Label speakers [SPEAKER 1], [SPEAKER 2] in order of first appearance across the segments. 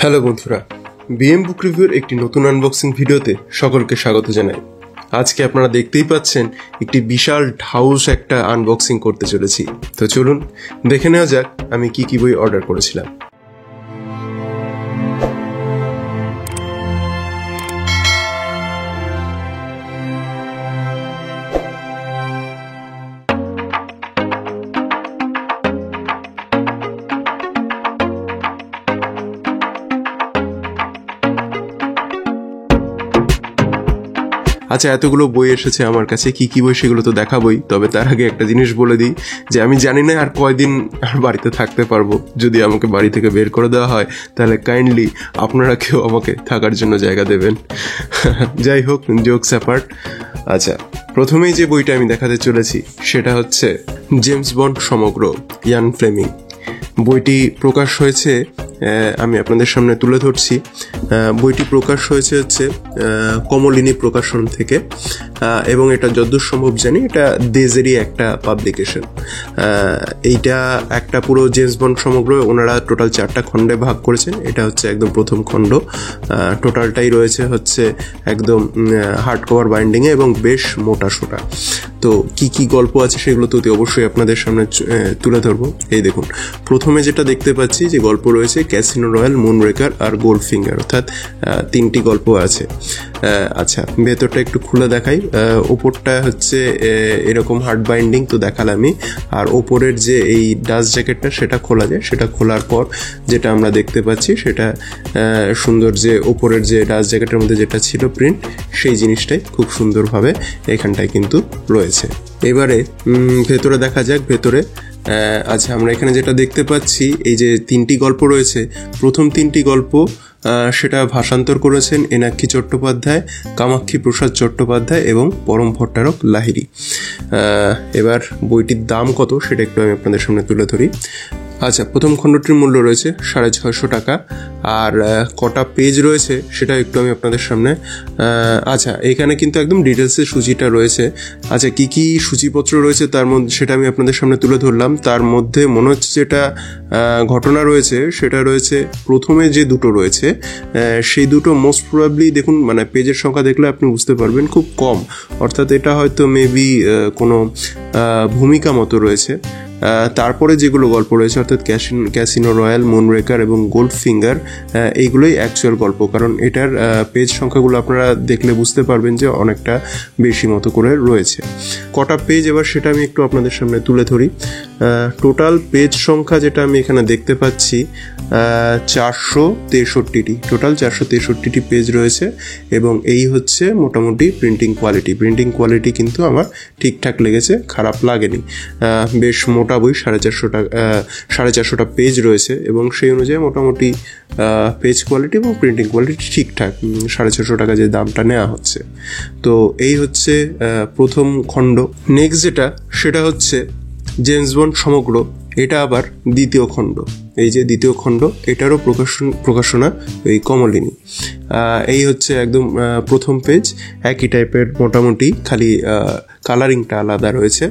[SPEAKER 1] Hello বন্ধুরা, BM বুক রিভিউর একটি নতুন আনবক্সিং ভিডিওতে সকলকে স্বাগত জানাই। আজকে আপনারা দেখতেই পাচ্ছেন একটি বিশাল ঢাউস একটা আনবক্সিং করতে চলেছি। তো চলুন দেখে নেওয়া যাক আমি কি কি বই অর্ডার করেছিলাম। আচ্ছা, এতগুলো বই এসেছে আমার কাছে, কি কি বই সেগুলো তো দেখাবই। তবে তার আগে একটা জিনিস বলে দিই যে আমি জানি না আর কয়দিন আর বাড়িতে থাকতে পারবো। যদি আমাকে বাড়ি থেকে বের করে দেওয়া হয় তাহলে কাইন্ডলি আপনারা কেউ আমাকে থাকার জন্য জায়গা দেবেন। যাই হোক, জোকস অ্যাপার্ট। আচ্ছা, প্রথমেই যে বইটা আমি দেখাতে চলেছি সেটা হচ্ছে জেমস বন্ড সমগ্র, ইয়ান ফ্লেমিং। বইটি প্রকাশ হয়েছে, আমি আপনাদের সামনে তুলে ধরছি। বইটি প্রকাশ হয়েছে কমলিনী প্রকাশন থেকে, এবং এটা যতদূর সম্ভব জানি এটা দেজেরই একটা পাবলিকেশন। এইটা একটা পুরো জেমস বন্ড সমগ্র ওনারা টোটাল 4টা খণ্ডে ভাগ করেছেন। এটা হচ্ছে একদম প্রথম খণ্ড। টোটালটাই রয়েছে একদম হার্ড কভার বাইন্ডিংয়ে এবং বেশ মোটা সোটা। তো কি কি গল্প আছে সেগুলো তো অবশ্যই আপনাদের সামনে তুলে ধরবো। এই দেখুন, প্রথমে যেটা দেখতে পাচ্ছি যে গল্প রয়েছে ক্যাসিনো রয়্যাল, মুনরেকার আর গোল্ড ফিঙ্গার, অর্থাৎ 3টি গল্প আছে। আচ্ছা, ভেতরটা একটু খুলে দেখাই। ওপরটা এরকম হার্ড বাইন্ডিং তো দেখালামই, আর ওপরের যে এই ডাস্ট জ্যাকেটটা সেটা খোলা যায়। সেটা খোলার পর যেটা আমরা দেখতে পাচ্ছি সেটা সুন্দর, যে ওপরের যে ডাস্ট জ্যাকেটের মধ্যে যেটা ছিল প্রিন্ট, সেই জিনিসটাই খুব সুন্দরভাবে এখানটায় কিন্তু রয়েছে। এবারে ভেতরে দেখা যাক। ভেতরে আচ্ছা, আমরা এখানে যেটা দেখতে পাচ্ছি এই যে 3টি গল্প রয়েছে, প্রথম 3টি গল্প সেটা ভাষান্তর করেছেন এনাক্ষী চট্টোপাধ্যায়, কামাক্ষী প্রসাদ চট্টোপাধ্যায় এবং পরম ভট্টারক লাহিড়ী। এবার বইটির দাম কত সেটা একটু আমি আপনাদের সামনে তুলে ধরি। আচ্ছা, প্রথম খণ্ডটির মূল্য রয়েছে 650 টাকা। আর কটা পেজ রয়েছে সেটা একটু আমি আপনাদের সামনে, আচ্ছা এখানে কিন্তু একদম ডিটেলসে সূচিটা রয়েছে। আচ্ছা, কি কি সূচিপত্র রয়েছে তার মধ্যে সেটা আমি আপনাদের সামনে তুলে ধরলাম। তার মধ্যে মনে হচ্ছে যেটা ঘটনা রয়েছে সেটা রয়েছে প্রথমে যে দুটো রয়েছে সেই দুটো মোস্ট প্রবাবলি, দেখুন মানে পেজের সংখ্যা দেখলে আপনি বুঝতে পারবেন খুব কম, অর্থাৎ এটা হয়তো মেবি কোনো ভূমিকা মতো রয়েছে। তারপরে যেগুলো গল্প রয়েছে অর্থাৎ ক্যাসিনো রয়্যাল, মুনরেকার এবং গোল্ড ফিঙ্গার, এইগুলোই অ্যাকচুয়াল গল্প, কারণ এটার পেজ সংখ্যাগুলো আপনারা দেখলে বুঝতে পারবেন যে অনেকটা বেশি মতো করে রয়েছে। কটা পেজ এবার সেটা আমি একটু আপনাদের সামনে তুলে ধরি। টোটাল পেজ সংখ্যা যেটা আমি এখানে দেখতে পাচ্ছি 463টি, টোটাল 463টি পেজ রয়েছে। এবং এই হচ্ছে মোটামুটি প্রিন্টিং কোয়ালিটি। প্রিন্টিং কোয়ালিটি কিন্তু আমার ঠিকঠাক লেগেছে, খারাপ লাগেনি। বেশ মোটা বই, 450টা পেজ রয়েছে এবং সেই অনুযায়ী মোটামুটি পেজ কোয়ালিটি এবং প্রিন্টিং কোয়ালিটি ঠিকঠাক। 650 টাকা যে দামটা নেওয়া হচ্ছে। তো এই হচ্ছে প্রথম খণ্ড। নেক্সট যেটা সেটা হচ্ছে জেমস বন্ড সমগ্র, এটা আবার দ্বিতীয় খণ্ড। এই যে দ্বিতীয় খণ্ড, এটারও প্রকাশনা এই কমলিনী। এই হচ্ছে একদম প্রথম পেজ, একই টাইপের মোটামুটি, খালি কালারিংটা আলাদা রয়েছে।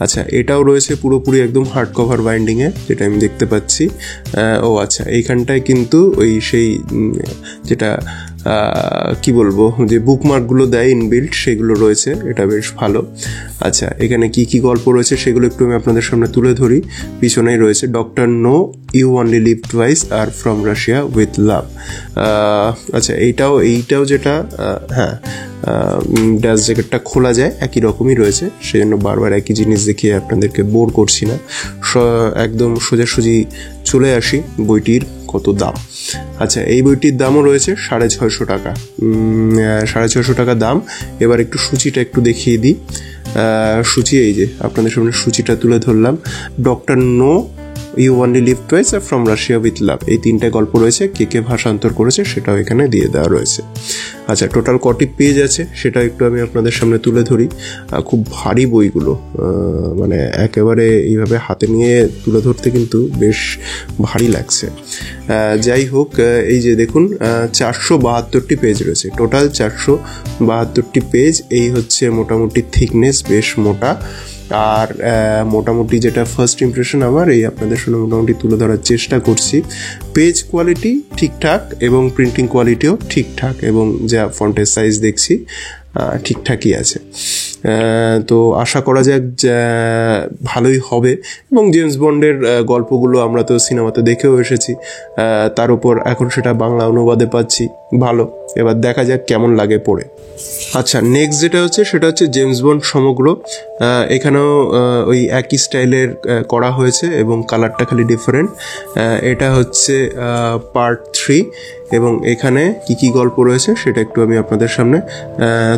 [SPEAKER 1] আচ্ছা, এটাও রয়েছে পুরোপুরি একদম হার্ড কভার বাইন্ডিংয়ে, যেটা আমি দেখতে পাচ্ছি। ও আচ্ছা, এইখানটায় কিন্তু ওই সেই যেটা কি বলবো, যে বুকমার্কগুলো দেয় ইনবিল্ট, সেগুলো রয়েছে, এটা বেশ ভালো। আচ্ছা, এখানে কি কি গল্প রয়েছে সেগুলো একটু আমি আপনাদের সামনে তুলে ধরি। পিছনেই রয়েছে doctor no, you only live twice আর ফ্রম রাশিয়া উইথ লাভ। আচ্ছা, এইটাও যেটা, হ্যাঁ, ডাস জ্যাকেটটা খোলা যায়, একই রকমই রয়েছে, সেই জন্য বারবার একই জিনিস দেখিয়ে আপনাদেরকে বোর করছি না। একদম সোজাসুজি চলে আসি বইটির কত দাম। আচ্ছা, এই বইটির দামও রয়েছে 650 টাকা, 650 টাকা দাম। এবার একটু সূচিটা একটু দেখিয়ে দিই। সূচি, এই যে আপনাদের সামনে সূচিটা তুলে ধরলাম। Doctor no, you only live twice আর ফ্রম রাশিয়া উইথ লাভ, এই 3টে গল্প রয়েছে। কে ভাষান্তর করেছে সেটাও এখানে দিয়ে দেওয়া রয়েছে। আচ্ছা, টোটাল কটি পেজ আছে সেটা একটু আমি আপনাদের সামনে তুলে ধরি। খুব ভারী বইগুলো, মানে একেবারে এইভাবে হাতে নিয়ে তুলে ধরতে কিন্তু বেশ ভারী লাগছে। যাই হোক, এই যে দেখুন 472টি পেজ রয়েছে, টোটাল 472টি পেজ। এই হচ্ছে মোটামুটি থিকনেস, বেশ মোটা। আর মোটামুটি যেটা ফার্স্ট ইমপ্রেশন আমার, এই আপনাদের সামনে মোটামুটি তুলে ধরার চেষ্টা করছি। পেজ কোয়ালিটি ঠিকঠাক এবং প্রিন্টিং কোয়ালিটিও ঠিকঠাক, এবং যা ফন্টের সাইজ দেখছি ঠিকঠাকই আছে। তো আশা করা যাক ভালোই হবে। এবং জেমস বন্ডের গল্পগুলো আমরা তো সিনেমাতে দেখেও এসেছি, তার উপর এখন সেটা বাংলা অনুবাদে পাচ্ছি, ভালো। এবার দেখা যাক কেমন লাগে পড়ে। আচ্ছা, নেক্সট যেটা হচ্ছে সেটা হচ্ছে জেমস বন্ড সমগ্র। এখানেও ওই একই স্টাইলের করা হয়েছে এবং কালারটা খালি ডিফারেন্ট। এটা হচ্ছে পার্ট 3, এবং এখানে কি কি গল্প রয়েছে সেটা একটু আমি আপনাদের সামনে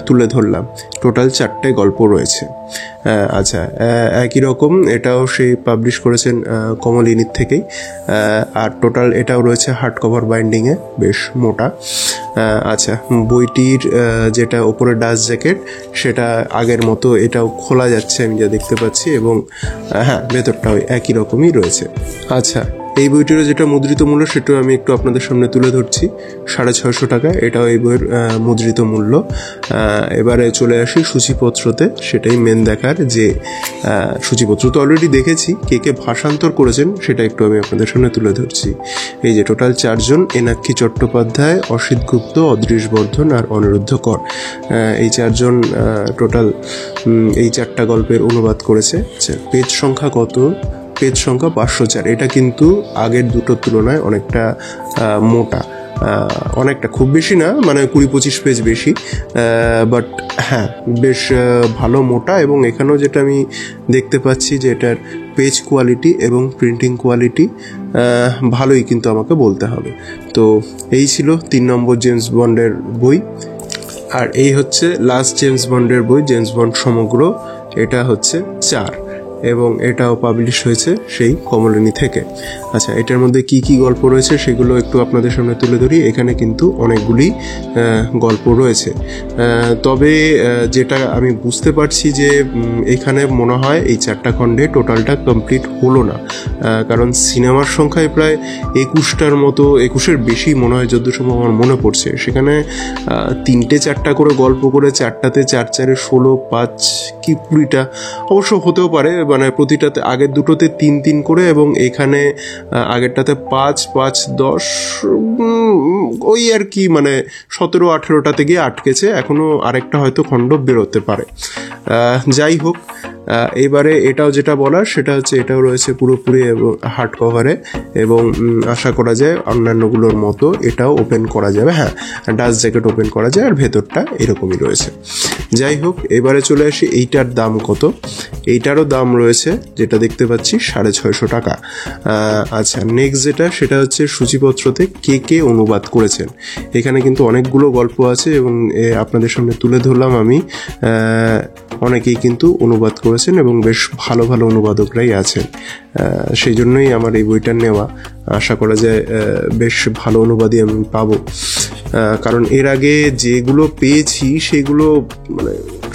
[SPEAKER 1] তুলে ধরলাম। টোটাল 4টে গল্প রয়েছে। আচ্ছা, একই রকম এটাও সেই পাবলিশ করেছেন কমলিনীর থেকেই। আর টোটাল এটাও রয়েছে হার্ড কভার বাইন্ডিংয়ে, বেশ মোটা। আচ্ছা, বইটির যেটা ওপরে ডাস্ট জ্যাকেট সেটা আগের মতো এটাও খোলা যাচ্ছে আমি যা দেখতে পাচ্ছি, এবং হ্যাঁ, ভেতরটাও একই রকমই রয়েছে। আচ্ছা, এই বইটিরও যেটা মুদ্রিত মূল্য সেটাও আমি একটু আপনাদের সামনে তুলে ধরছি, 650 টাকা এটাও এই বইয়ের মুদ্রিত মূল্য। এবারে চলে আসি সূচিপত্রতে, সেটাই মেন দেখার, যে সূচিপত্র তো অলরেডি দেখেছি, কে কে ভাষান্তর করেছেন সেটা একটু আমি আপনাদের সামনে তুলে ধরছি। এই যে টোটাল 4 জন, এনাক্ষী চট্টোপাধ্যায়, অসিত গুপ্ত, অদৃশ বর্ধন আর অনিরুদ্ধ কর, এই 4 জন টোটাল এই 4টা গল্পের অনুবাদ করেছে। আচ্ছা, পেজ সংখ্যা কত? পেজ সংখ্যা 504। এটা কিন্তু আগের দুটোর তুলনায় অনেকটা মোটা, অনেকটা, খুব বেশি না, মানে 20-25 পেজ বেশি, বাট হ্যাঁ বেশ ভালো মোটা। এবং এখানেও যেটা আমি দেখতে পাচ্ছি যে এটার পেজ কোয়ালিটি এবং প্রিন্টিং কোয়ালিটি ভালোই কিন্তু আমাকে বলতে হবে। তো এই ছিল 3 নম্বর জেমস বন্ডের বই। আর এই হচ্ছে লাস্ট জেমস বন্ডের বই, জেমস বন্ড সমগ্র। এটা হচ্ছে 4, এবং এটাও পাবলিশ হয়েছে সেই কমলিনী থেকে। আচ্ছা, এটার মধ্যে কি কি গল্প রয়েছে সেগুলো একটু আপনাদের সামনে তুলে ধরি। এখানে কিন্তু অনেকগুলি গল্প রয়েছে, তবে যেটা আমি বুঝতে পারছি যে এখানে মনে হয় এই 4টা খণ্ডে টোটালটা কমপ্লিট হলো না, কারণ সিনেমার সংখ্যায় প্রায় 21টার মতো, 21-এর বেশি মনে হয়, যতদূর সম্ভব আমার মনে পড়ছে। সেখানে 3-4টা করে গল্প করে, 4টাতে 4-4-এ 16, 5 কি 20টা অবশ্য হতেও পারে, মানে প্রতিটাতে, আগের দুটোতে 3-3 করে, এবং এখানে আগেরটাতে 5-5, 10, ওই আর কি, মানে 17-18টাতে গিয়ে আটকেছে। এখনো আরেকটা হয়তো খণ্ড বেরোতে পারে। যাই হোক, এবারে এটাও যেটা বলার সেটা হচ্ছে এটাও রয়েছে পুরোপুরি হার্ড কভারে, এবং আশা করা যায় অন্যান্যগুলোর মতো এটাও ওপেন করা যাবে। হ্যাঁ, ডাস্ট জ্যাকেট ওপেন করা যায়, আর ভেতরটা এরকমই রয়েছে। যাই হোক, এবারে চলে আসি এইটার দাম কত। এইটারও দাম রয়েছে, যেটা দেখতে পাচ্ছি, 650 টাকা। আচ্ছা, নেক্সট যেটা সেটা হচ্ছে সূচিপত্রতে কে কে অনুবাদ করেছেন। এখানে কিন্তু অনেকগুলো গল্প আছে, এবং আপনাদের সামনে তুলে ধরলাম আমি। অনেকেই কিন্তু অনুবাদ করেছেন, এবং বেশ ভালো ভালো অনুবাদকরাই আছেন। সেই জন্যই আমার এই বইটা নেওয়া। আশা করা যায় বেশ ভালো অনুবাদই আমি পাবো, কারণ এর আগে যেগুলো পেয়েছি সেগুলো মানে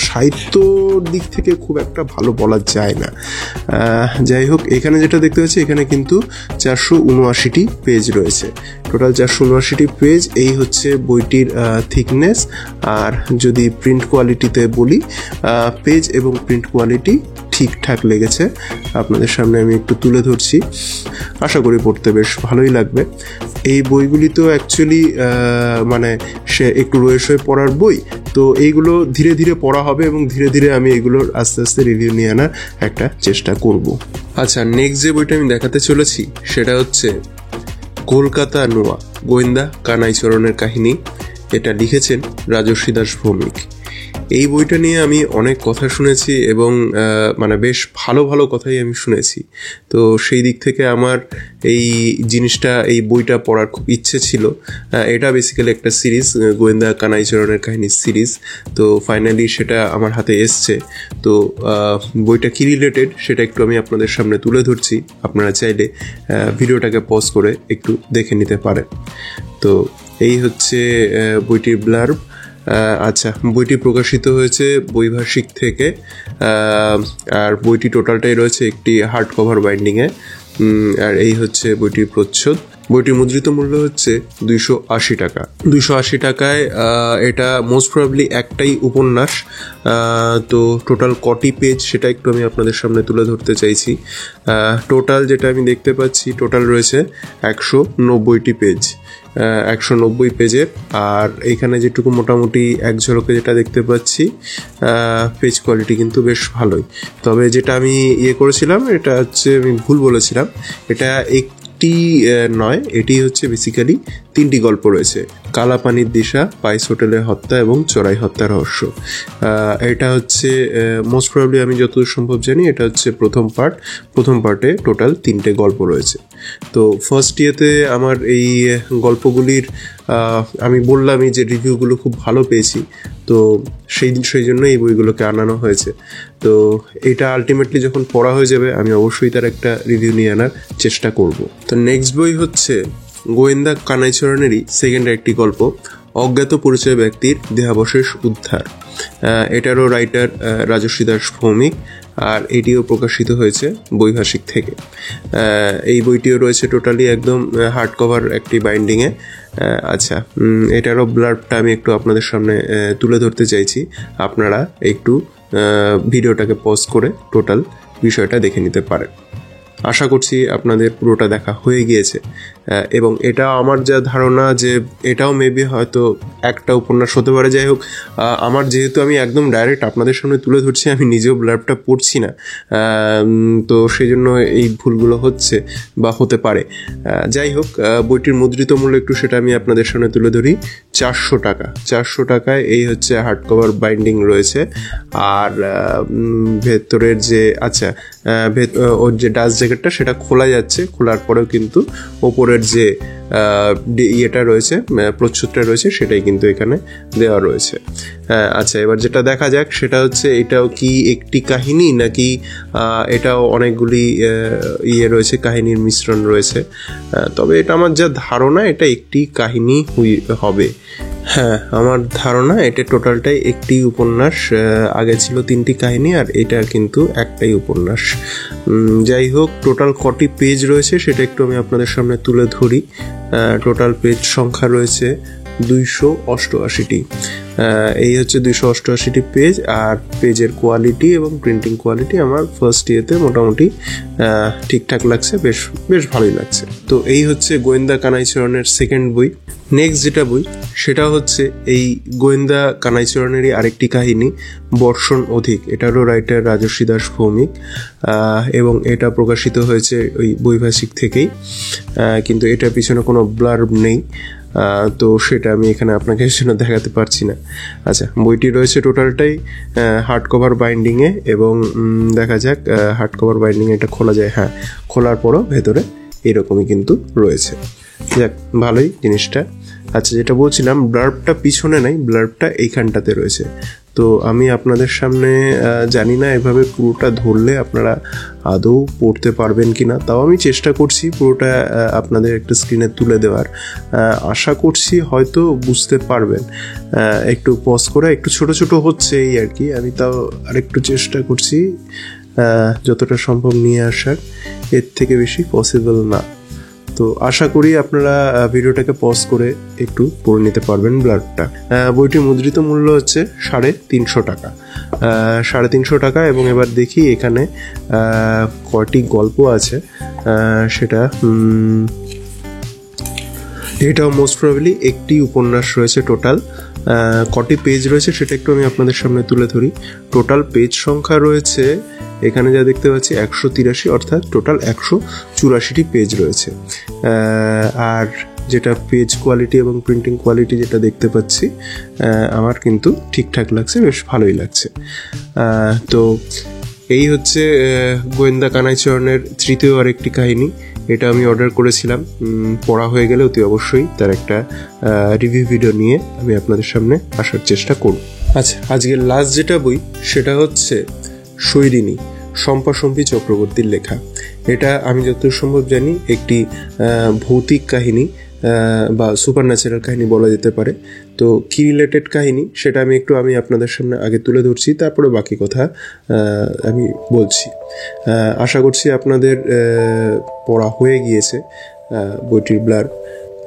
[SPEAKER 1] সাহিত্যর দিক থেকে খুব একটা ভালো বলা যায় না। যাই হোক, এখানে যেটা দেখতে পাচ্ছি, এখানে কিন্তু 479টি পেজ রয়েছে, টোটাল 479টি পেজ। এই হচ্ছে বইটির থিকনেস। আর যদি প্রিন্ট কোয়ালিটিতে বলি, পেজ এবং প্রিন্ট কোয়ালিটি ঠিকঠাক লেগেছে। আপনাদের সামনে আমি একটু তুলে ধরছি, আশা করি পড়তে বেশ ভালোই লাগবে। এই বইগুলি তো অ্যাকচুয়ালি মানে সে একটু রয়ে শয়ে পড়ার বই, তো এইগুলো ধীরে ধীরে পড়া হবে, এবং ধীরে ধীরে আমি এগুলোর আস্তে আস্তে রিভিউ নিয়ে আনার একটা চেষ্টা করব। আচ্ছা, নেক্সট যে বইটা আমি দেখাতে চলেছি সেটা হচ্ছে কলকাতা নোয়া, গোয়েন্দা কানাইচরণের কাহিনী। এটা লিখেছেন রাজর্ষি দাস ভৌমিক। এই বইটা নিয়ে আমি অনেক কথা শুনেছি, এবং মানে বেশ ভালো ভালো কথাই আমি শুনেছি। তো সেই দিক থেকে আমার এই জিনিসটা, এই বইটা পড়ার খুব ইচ্ছে ছিল। এটা বেসিক্যালি একটা সিরিজ, গোয়েন্দা কানাইচরণের কাহিনীর সিরিজ। তো ফাইনালি সেটা আমার হাতে এসছে। তো বইটা কি রিলেটেড সেটা একটু আমি আপনাদের সামনে তুলে ধরছি। আপনারা চাইলে ভিডিওটাকে পজ করে একটু দেখে নিতে পারেন। তো এই হচ্ছে বইটির ব্লার্ব। আচ্ছা, বইটি প্রকাশিত হয়েছে বৈভাষিক থেকে, আর বইটি টোটালটাই রয়েছে একটি হার্ড কভার বাইন্ডিংয়ে। আর এই হচ্ছে বইটির প্রচ্ছদ। বইটির মুদ্রিত মূল্য হচ্ছে 280 টাকা। 280 টাকায় এটা মোস্ট প্রবাবলি একটাই উপন্যাস। তো টোটাল কটি পেজ সেটা একটু আমি আপনাদের সামনে তুলে ধরতে চাইছি। টোটাল যেটা আমি দেখতে পাচ্ছি টোটাল রয়েছে 190টি পেজ, 190 পেজের। আর এইখানে যেটুকু মোটামুটি এক ঝলকে যেটা দেখতে পাচ্ছি পেজ কোয়ালিটি কিন্তু বেশ ভালোই। তবে যেটা আমি করেছিলাম এটা হচ্ছে আমি ভুল বলেছিলাম, এটা একটি নয়, এটি হচ্ছে বেসিক্যালি 3টি গল্প রয়েছে। কালাপানির দিশা, পাইস হোটেলের হত্যা এবং চোরাই হত্যার রহস্য। এটা হচ্ছে মোস্ট প্রবাবলি আমি যতদূর সম্ভব জানি এটা হচ্ছে প্রথম পার্টে টোটাল 3টে গল্প রয়েছে। তো ফার্স্ট ইয়েতে আমার এই গল্পগুলির আমি বললামই যে রিভিউগুলো খুব ভালো পেয়েছি, তো সেই জন্য এই বইগুলোকে আনানো হয়েছে। তো এটা আলটিমেটলি যখন পড়া হয়ে যাবে আমি অবশ্যই তার একটা রিভিউ নিয়ে আনার চেষ্টা করব। তো নেক্সট বই হচ্ছে গোয়েন্দা কানাইচরণেরই সেকেন্ড একটি গল্প, অজ্ঞাত পরিচয় ব্যক্তির দেহাবশেষ উদ্ধার। এটারও রাইটার রাজশ্রী দাস ভৌমিক, আর এটিও প্রকাশিত হয়েছে বৈভাষিক থেকে। এই বইটিও রয়েছে টোটালি একদম হার্ড কভার একটি বাইন্ডিংয়ে। আচ্ছা, এটারও ব্লার্বটা আমি একটু আপনাদের সামনে তুলে ধরতে চাইছি, আপনারা একটু ভিডিওটাকে পজ করে টোটাল বিষয়টা দেখে নিতে পারেন। আশা করছি আপনাদের পুরোটা দেখা হয়ে গিয়েছে, এবং এটা আমার যা ধারণা যে এটাও মেবি হয়তো একটা উপন্যাস হতে পারে। যাই হোক, আমার যেহেতু আমি একদম ডাইরেক্ট আপনাদের সামনে তুলে ধরছি, আমি নিজেও ব্লার্বটা পড়ছি না, তো সেই জন্য এই ভুলগুলো হচ্ছে বা হতে পারে। যাই হোক, বইটির মুদ্রিত মূল্য একটু সেটা আমি আপনাদের সামনে তুলে ধরি। 400 টাকা। 400 টাকায় এই হচ্ছে হার্ড কভার বাইন্ডিং রয়েছে। আর ভেতরের যে ওর যে ডাস্ট জ্যাকেটটা সেটা খোলা যাচ্ছে, খোলার পরেও কিন্তু ওপরের যে ইয়েটা রয়েছে, প্রচ্ছদটা রয়েছে, সেটাই কিন্তু এখানে দেওয়া রয়েছে। আচ্ছা, এবার যেটা দেখা যাক সেটা হচ্ছে এটাও কি একটি কাহিনী নাকি এটাও অনেকগুলি রয়েছে, কাহিনীর মিশ্রণ রয়েছে। তবে এটা আমার যা ধারণা এটা একটি কাহিনী হবে। হ্যাঁ, আমার ধারণা এটা টোটালটাই একটি উপন্যাস। আগে ছিল 3টি কাহিনী আর এটা কিন্তু একটাই উপন্যাস। যাই হোক, টোটাল কটি পেজ রয়েছে সেটা একটু আমি আপনাদের সামনে তুলে ধরি। টোটাল পেজ সংখ্যা রয়েছে 288টি। এই হচ্ছে 288টি পেজ। আর পেজের কোয়ালিটি এবং প্রিন্টিং কোয়ালিটি আমার ফার্স্ট ইয়েতে মোটামুটি ঠিকঠাক লাগছে, বেশ ভালোই লাগছে। তো এই হচ্ছে গোয়েন্দা কানাইচরণের সেকেন্ড বই। নেক্সট যেটা বই সেটা হচ্ছে এই গোয়েন্দা কানাইচরণেরই আরেকটি কাহিনী, বর্ষণ অধিক। এটারও রাইটার রাজশ্রী দাস ভৌমিক, এবং এটা প্রকাশিত হয়েছে ওই বৈভাষিক থেকেই, কিন্তু এটার পিছনে কোনো ব্লার্ব নেই, তো সেটা আমি এখানে আপনাকে জন্য দেখাতে পারছি না। আচ্ছা, বইটি রয়েছে টোটালটাই হার্ড কভার বাইন্ডিংয়ে, এবং দেখা যাক হার্ড কভার বাইন্ডিংয়ে এটা খোলা যায়। হ্যাঁ, খোলার পরও ভেতরে এরকমই কিন্তু রয়েছে। যাক, ভালোই জিনিসটা। আচ্ছা, যেটা বলছিলাম, ব্লার্বটা পিছনে নাই, ব্লার্বটা এইখানটাতে রয়েছে। তো আমি আপনাদের সামনে জানি না এভাবে পুরোটা ধরলে আপনারা আদৌ পড়তে পারবেন কি না, তাও আমি চেষ্টা করছি পুরোটা আপনাদের একটা স্ক্রিনে তুলে দেওয়ার। আশা করছি হয়তো বুঝতে পারবেন। একটু পজ করে একটু ছোট ছোট হচ্ছে এই আর কি, আমি তাও আরেকটু চেষ্টা করছি যতটা সম্ভব নিয়ে আসার, এর থেকে বেশি পসিবল না। তো আশা করি আপনারা ভিডিওটাকে পজ করে একটু পড়ে নিতে পারবেন ব্লার্বটা। বইটির মুদ্রিত মূল্য হচ্ছে 350 টাকা। 350 টাকা। এবং এবার দেখি এখানে কয়টি গল্প আছে সেটা। এটাও মোস্ট প্রবাবলি একটি উপন্যাস রয়েছে। টোটাল কটি পেজ রয়েছে সেটা একটু আমি আপনাদের সামনে তুলে ধরি। টোটাল পেজ সংখ্যা রয়েছে এখানে যা দেখতে পাচ্ছি 183, অর্থাৎ টোটাল 184টি পেজ রয়েছে। আর যেটা পেজ কোয়ালিটি এবং প্রিন্টিং কোয়ালিটি যেটা দেখতে পাচ্ছি আমার কিন্তু ঠিকঠাক লাগছে, বেশ ভালোই লাগছে। তো এই হচ্ছে গোয়েন্দা কানাইচরণের তৃতীয় আরেকটি কাহিনী। এটা আমি অর্ডার করেছিলাম, পড়া হয়ে গেলে অতি অবশ্যই তার একটা রিভিউ ভিডিও নিয়ে আমি আপনাদের সামনে আসার চেষ্টা করব। আচ্ছা, আজকের লাস্ট যেটা বই সেটা হচ্ছে শৈরিনী, শম্পা চক্রবর্তীর লেখা। এটা আমি যতদূর সম্ভব জানি একটি ভৌতিক কাহিনী বা সুপার ন্যাচারাল কাহিনী বলা যেতে পারে। তো কি রিলেটেড কাহিনী সেটা আমি আপনাদের সামনে আগে তুলে ধরছি, তারপরে বাকি কথা আমি বলছি। আশা করছি আপনাদের পড়া হয়ে গিয়েছে। বইটির ব্লার।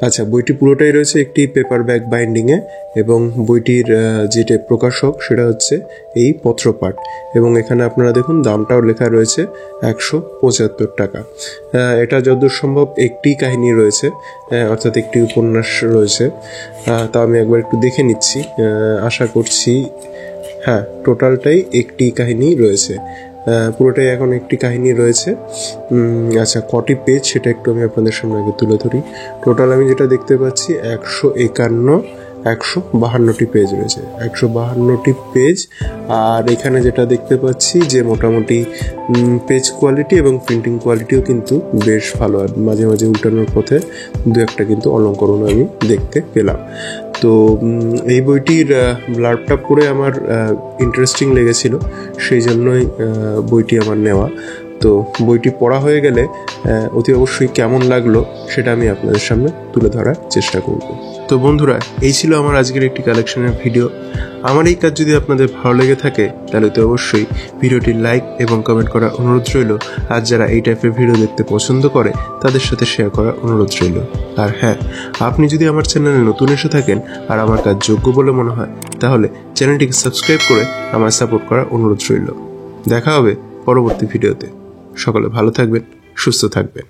[SPEAKER 1] আচ্ছা, বইটি পুরোটাই রয়েছে একটি পেপার ব্যাক বাইন্ডিংয়ে এবং বইটির যেটা প্রকাশক সেটা হচ্ছে এই পত্রপাঠ, এবং এখানে আপনারা দেখুন দামটাও লেখা রয়েছে 175 টাকা। এটা যতদূর সম্ভব একটি কাহিনী রয়েছে, অর্থাৎ একটি উপন্যাস রয়েছে। তা আমি একবার একটু দেখে নিচ্ছি, আশা করছি হ্যাঁ টোটালটাই একটি কাহিনী রয়েছে, পুরোটাই এখন একটি কাহিনী রয়েছে। আচ্ছা, কটি পেজ সেটা একটু আমি আপনাদের সামনে আগে তুলে ধরি। টোটাল আমি যেটা দেখতে পাচ্ছি 152টি পেজ রয়েছে, 152টি পেজ। আর এখানে যেটা দেখতে পাচ্ছি যে মোটামুটি পেজ কোয়ালিটি এবং প্রিন্টিং কোয়ালিটিও কিন্তু বেশ ভালো, আর মাঝে মাঝে উল্টানোর পথে দু একটা কিন্তু অলঙ্করণ আমি দেখতে পেলাম। তো এই বইটির ব্লার্বটা পড়ে আমার ইন্টারেস্টিং লেগেছিল, সেই জন্যই বইটি আমার নেওয়া। তো বইটি পড়া হয়ে গেলে অতি অবশ্যই কেমন লাগলো সেটা আমি আপনাদের সামনে তুলে ধরার চেষ্টা করব। তো বন্ধুরা, এই ছিল আমার আজকের একটি কালেকশনের ভিডিও। আমার এই কাজ যদি আপনাদের ভালো লেগে থাকে তাহলে তো অবশ্যই ভিডিওটি লাইক এবং কমেন্ট করার অনুরোধ রইল, আর যারা এই টাইপের ভিডিও দেখতে পছন্দ করে তাদের সাথে শেয়ার করার অনুরোধ রইল। আর হ্যাঁ, আপনি যদি আমার চ্যানেলে নতুন এসে থাকেন আর আমার কাজ যোগ্য বলে মনে হয় তাহলে চ্যানেলটিকে সাবস্ক্রাইব করে আমার সাপোর্ট করার অনুরোধ রইল। দেখা হবে পরবর্তী ভিডিওতে। সকলে ভালো থাকবেন, সুস্থ থাকবেন।